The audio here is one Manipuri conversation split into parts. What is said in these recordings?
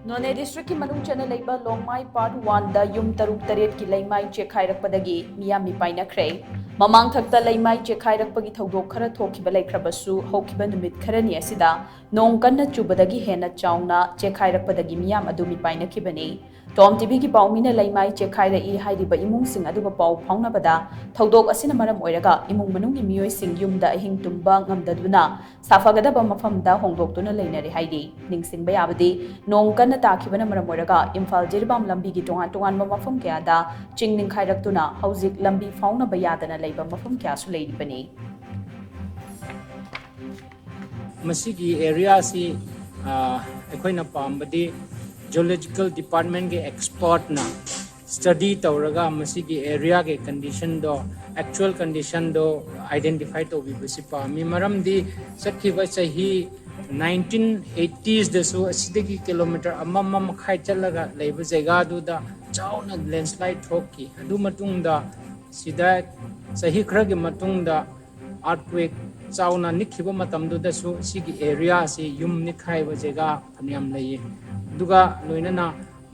NONEY district ki manung chana LEIBA Longmai part 1 da yum taruk taret ki Leimai Chekhairakpadagi Meeyam Meepainakhre mamang thakta Leimai Chekhairakpagi thodok khara thokiba laikhrabasu hokiba numit kharani asida nong kanna chubadagi hena chauna Chekhairakpadagi Meeyam adu Meepainakhibani TOMTV ki paumina Leimai Chekhairai hairiba imung sing aduga pau phaunabada thodok asina maram oiraga imung manung gi miyoi sing yumda ahing tumba ngamdaduna safagadaba mafamda hongdoktuna leinari haidi ningsingba yabadi nong kanna takibana maram oiraga Imphal Jirbam lambi gi tongan tongan mafam kayada chingning khairaktuna hauzik lambi faunaba yadana leiba mafam kya su leiribani masigi area si akoina pambadi geological department ke expert na study tawraga masigi area ke condition do actual condition do identify to bi bisipa mi maram di sakhiba sahi 1980s da so asidagi kilometer amam khai chalaga leiba jega du da chauna landslide thoki adu matung da sida sahi khra ge matung da earthquake chauna nikhiba matam du da so sigi area si yum nikhai ba jega phaniam lei duga loinana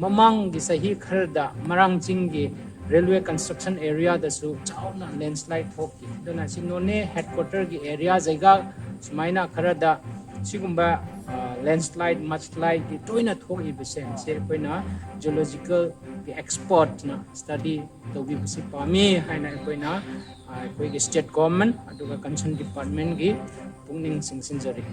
mamang gi sahi kharda marang chinggi railway construction area da su chauna landslide thoki dona si NONEY headquarter gi area jaiga sumaina kharada sigumba landslide mudslide gi toina thoki bisen se koina geological gi expert na study to bi bisi pami haina koina koi gi state government aduga concerned department gi pungning singsinjari